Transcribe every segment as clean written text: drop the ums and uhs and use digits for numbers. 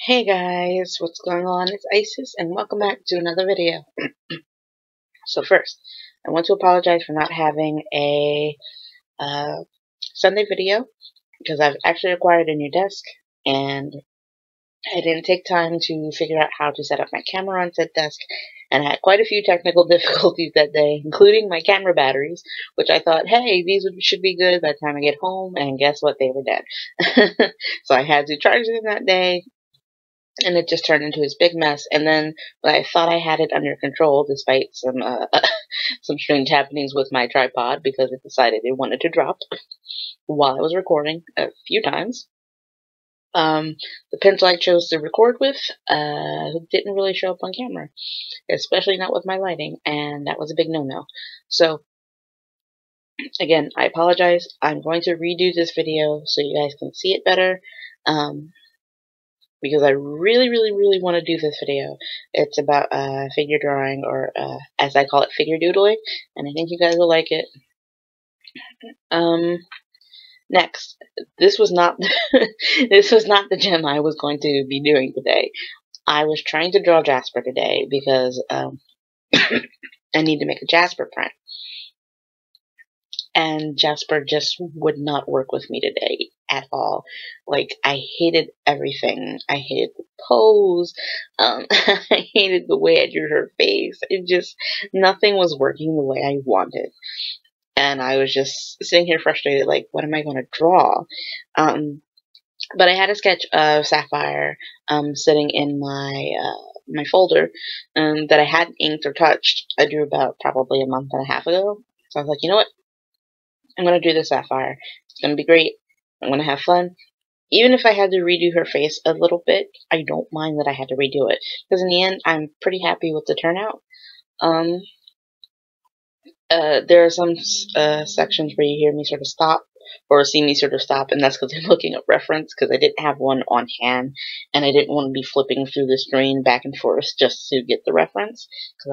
Hey guys, what's going on? It's Isis and welcome back to another video. So first, I want to apologize for not having a Sunday video because I've actually acquired a new desk and I didn't take time to figure out how to set up my camera on said desk, and I had quite a few technical difficulties that day, including my camera batteries, which I thought, hey, these should be good by the time I get home, and guess what? They were dead. So I had to charge them that day, and it just turned into this big mess. And then when I thought I had it under control, despite some some strange happenings with my tripod because it decided it wanted to drop while I was recording a few times. The pencil I chose to record with didn't really show up on camera, especially not with my lighting, and that was a big no-no. So again, I apologize. I'm going to redo this video so you guys can see it better. Because I really want to do this video. It's about figure drawing, or as I call it, figure doodling, and I think you guys will like it. Next, this was not this was not the gem I was going to be doing today. I was trying to draw Jasper today because I need to make a Jasper print. And Jasper just would not work with me today at all. Like, I hated everything. I hated the pose. I hated the way I drew her face. It just, nothing was working the way I wanted. And I was just sitting here frustrated, like, what am I going to draw? But I had a sketch of Sapphire sitting in my folder that I hadn't inked or touched. I drew about probably a month and a half ago. So I was like, you know what? I'm going to do this Sapphire. It's going to be great. I'm going to have fun. Even if I had to redo her face a little bit, I don't mind that I had to redo it. Because in the end, I'm pretty happy with the turnout. There are some sections where you hear me sort of stop, or see me sort of stop, and that's because I'm looking up reference, because I didn't have one on hand, and I didn't want to be flipping through the screen back and forth just to get the reference, because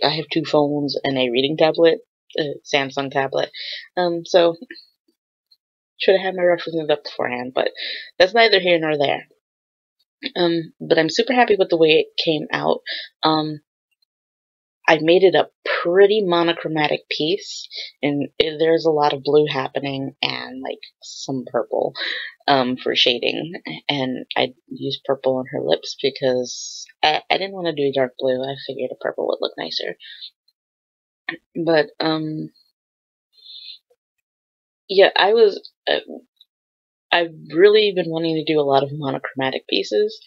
I have two phones and a reading tablet. Samsung tablet. So should have had my references up beforehand, but that's neither here nor there. But I'm super happy with the way it came out. I made it a pretty monochromatic piece, and there's a lot of blue happening and like some purple for shading, and I used purple on her lips because I didn't want to do dark blue. I figured a purple would look nicer. But, yeah, I've really been wanting to do a lot of monochromatic pieces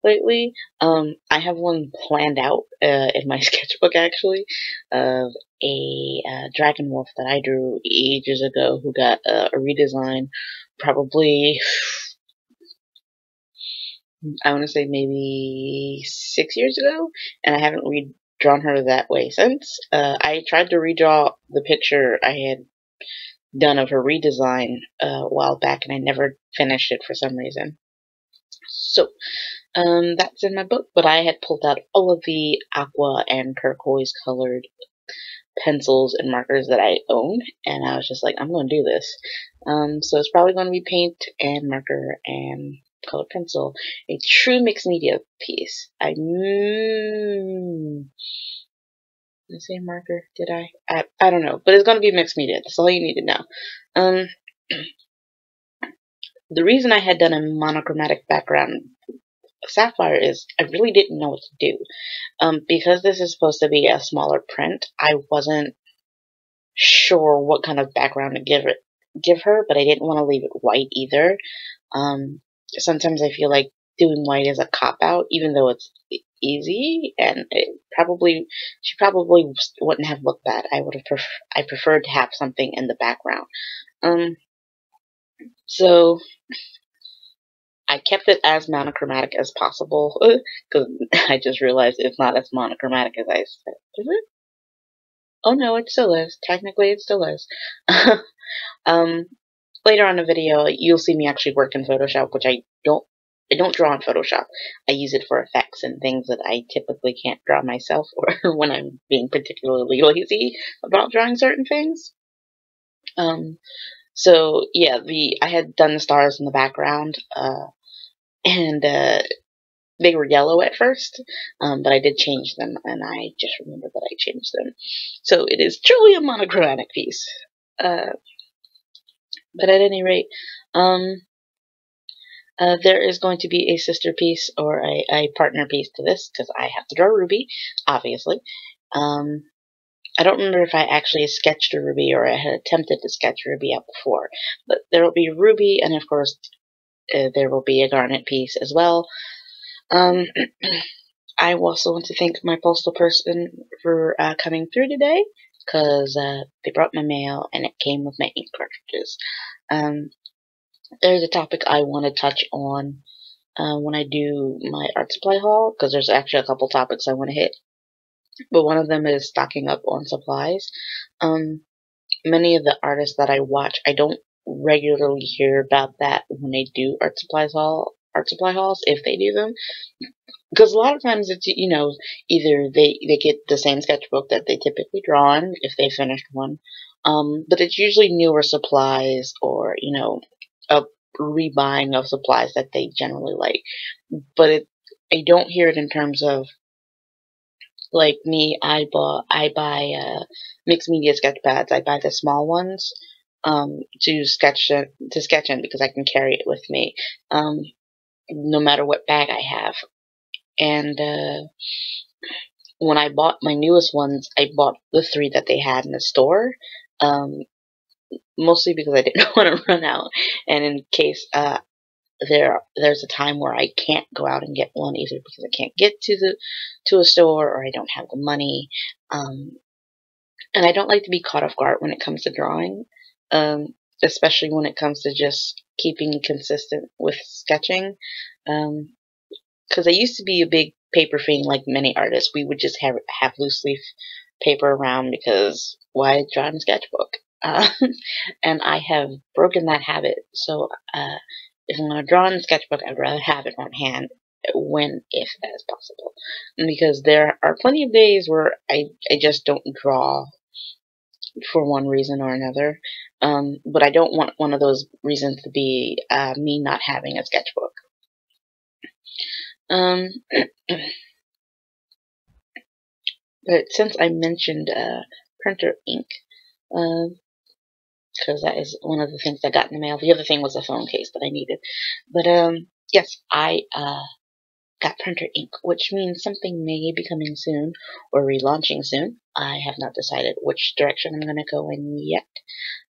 lately. I have one planned out, in my sketchbook, actually, of a dragon wolf that I drew ages ago who got a redesign probably, I want to say maybe 6 years ago, and I haven't redrawn her that way since. I tried to redraw the picture I had done of her redesign a while back, and I never finished it for some reason. So, that's in my book, but I had pulled out all of the aqua and turquoise colored pencils and markers that I own, and I was just like, I'm going to do this. So it's probably going to be paint and marker and colored pencil. A true mixed media piece. Did I say marker? Did I? I don't know, but it's going to be mixed media. That's all you need to know. The reason I had done a monochromatic background Sapphire is I really didn't know what to do. Because this is supposed to be a smaller print, I wasn't sure what kind of background to give her, but I didn't want to leave it white either. Sometimes I feel like doing white is a cop-out, even though it's easy, and she probably wouldn't have looked bad. I preferred to have something in the background. So I kept it as monochromatic as possible, because I just realized it's not as monochromatic as I said. Is it? Oh no, it still is. Technically, it still is. Later on in the video, you'll see me actually work in Photoshop, which I don't draw in Photoshop. I use it for effects and things that I typically can't draw myself, or when I'm being particularly lazy about drawing certain things. So yeah, I had done the stars in the background, and they were yellow at first, but I did change them, and I just remembered that I changed them. So it is truly a monochromatic piece. But at any rate, there is going to be a sister piece or a partner piece to this, because I have to draw Ruby, obviously. I don't remember if I actually sketched a Ruby or I had attempted to sketch Ruby out before, but there will be Ruby, and of course there will be a garnet piece as well. I also want to thank my postal person for coming through today, because they brought my mail and it came with my ink cartridges. There's a topic I want to touch on when I do my art supply haul, because there's actually a couple topics I want to hit, but one of them is stocking up on supplies. Many of the artists that I watch, I don't regularly hear about that when they do art supply hauls, if they do them, because a lot of times it's, you know, either they get the same sketchbook that they typically draw in if they finished one, but it's usually newer supplies, or, you know, a rebuying of supplies that they generally like. But I don't hear it in terms of, like me, I buy mixed media sketch pads. I buy the small ones to sketch in because I can carry it with me no matter what bag I have. And when I bought my newest ones, I bought the 3 that they had in the store, mostly because I didn't want to run out, and in case there's a time where I can't go out and get one, either because I can't get to a store, or I don't have the money, and I don't like to be caught off guard when it comes to drawing, especially when it comes to just keeping consistent with sketching, because I used to be a big paper fiend like many artists. We would just have loose leaf paper around, because why draw in a sketchbook? And I have broken that habit, so if I'm going to draw in a sketchbook, I'd rather have it on hand if that is possible. Because there are plenty of days where I just don't draw for one reason or another. But I don't want one of those reasons to be me not having a sketchbook. But since I mentioned printer ink, because that is one of the things I got in the mail. The other thing was a phone case that I needed. But yes, I got printer ink, which means something may be coming soon, or relaunching soon. I have not decided which direction I'm going to go in yet.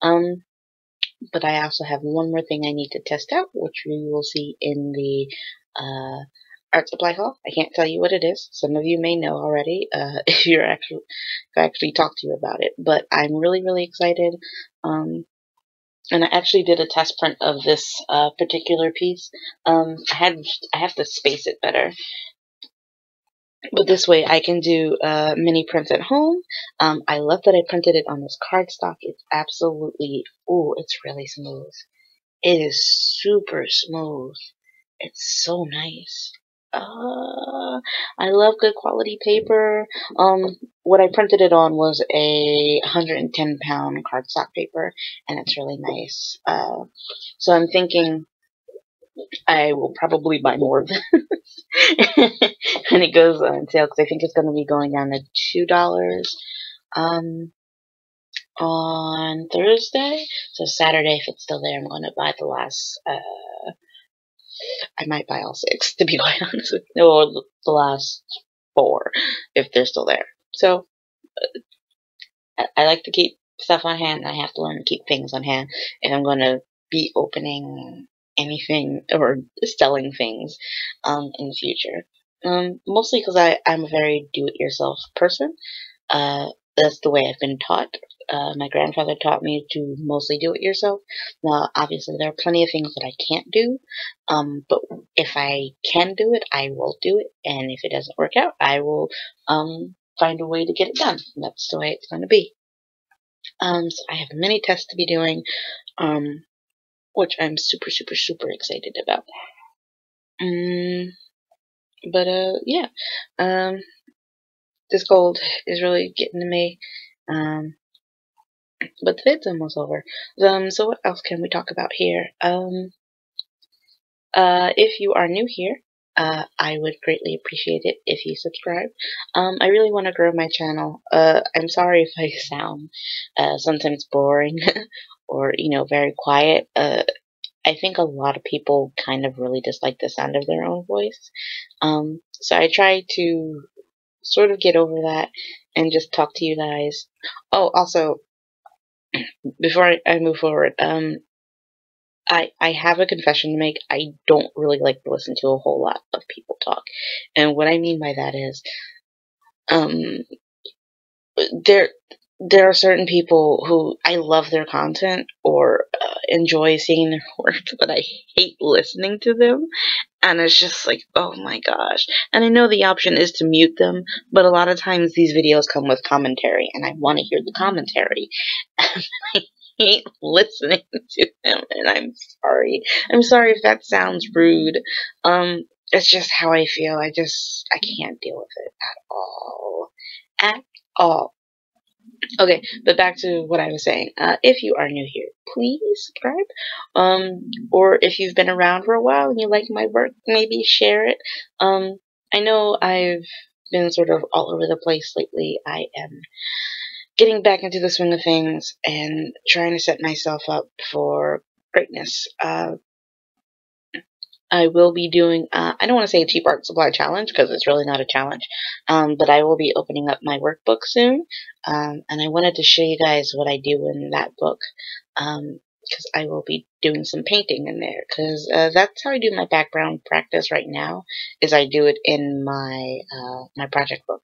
But I also have one more thing I need to test out, which we will see in the art supply haul. I can't tell you what it is. Some of you may know already if I actually talk to you about it. But I'm really, really excited. And I actually did a test print of this particular piece. I have to space it better, but this way I can do mini prints at home. I love that I printed it on this cardstock. It's absolutely, ooh, it's really smooth. It is super smooth. It's so nice. I love good quality paper. What I printed it on was a 110-pound cardstock paper, and it's really nice. So I'm thinking I will probably buy more of this when it goes on sale, because I think it's going to be going down to $2 on Thursday. So Saturday, if it's still there, I'm going to buy the last. I might buy all 6, to be quite honest with you, or the last 4, if they're still there. So, I like to keep stuff on hand, and I have to learn to keep things on hand if I'm going to be opening anything or selling things in the future. Mostly because I'm a very do-it-yourself person. That's the way I've been taught. My grandfather taught me to mostly do it yourself. Now, obviously, there are plenty of things that I can't do, but if I can do it, I will do it, and if it doesn't work out, I will find a way to get it done. And that's the way it's going to be. So I have a mini test to be doing, which I'm super, super, super excited about. But yeah, this gold is really getting to me. But the vid's almost over. So what else can we talk about here? If you are new here, I would greatly appreciate it if you subscribe. I really want to grow my channel. I'm sorry if I sound sometimes boring or, very quiet. I think a lot of people kind of really dislike the sound of their own voice. So I try to sort of get over that and just talk to you guys. Oh, also, before I move forward, I have a confession to make. I don't really like to listen to a whole lot of people talk. And what I mean by that is, there are certain people who I love their content or enjoy seeing their work, but I hate listening to them. And it's just like, oh my gosh. And I know the option is to mute them, but a lot of times these videos come with commentary, and I want to hear the commentary. And I hate listening to them, and I'm sorry. I'm sorry if that sounds rude. It's just how I feel. I can't deal with it at all. At all. Okay, but back to what I was saying. If you are new here, please subscribe. Or if you've been around for a while and you like my work, maybe share it. I know I've been sort of all over the place lately. I am getting back into the swing of things and trying to set myself up for greatness. I will be doing, I don't want to say a cheap art supply challenge because it's really not a challenge, but I will be opening up my workbook soon, and I wanted to show you guys what I do in that book, because I will be doing some painting in there, because that's how I do my background practice right now, is I do it in my, my project book.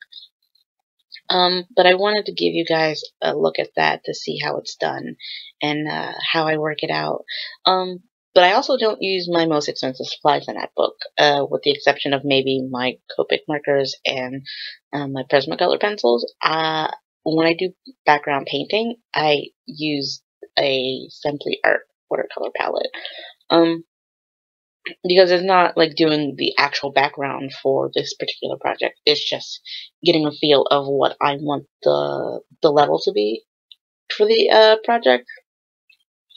But I wanted to give you guys a look at that to see how it's done, and how I work it out. But I also don't use my most expensive supplies in that book, with the exception of maybe my Copic Markers and my Prismacolor pencils. When I do background painting, I use a Simply Art watercolor palette. Because it's not like doing the actual background for this particular project. It's just getting a feel of what I want the level to be for the project.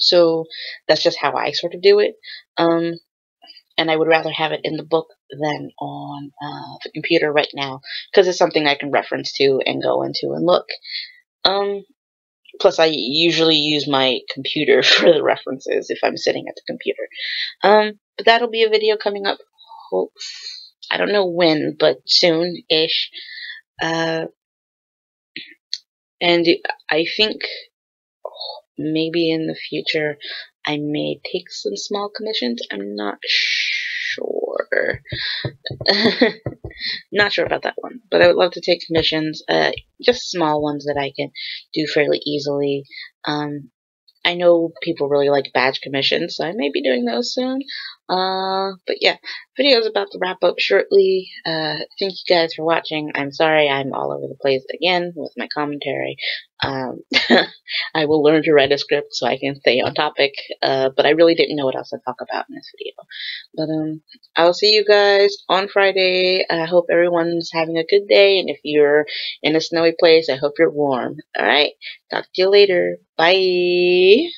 So that's just how I sort of do it. And I would rather have it in the book than on the computer right now, because it's something I can reference to and go into and look. Plus, I usually use my computer for the references if I'm sitting at the computer. But that'll be a video coming up. I don't know when, but soon-ish. And I think maybe in the future I may take some small commissions. I'm not sure. Not sure about that one, but I would love to take commissions, just small ones that I can do fairly easily. I know people really like badge commissions, so I may be doing those soon. But yeah, video's about to wrap up shortly. Thank you guys for watching. I'm sorry I'm all over the place again with my commentary. I will learn to write a script so I can stay on topic, but I really didn't know what else to talk about in this video. But I'll see you guys on Friday. I hope everyone's having a good day, and if you're in a snowy place, I hope you're warm. Alright, talk to you later. Bye!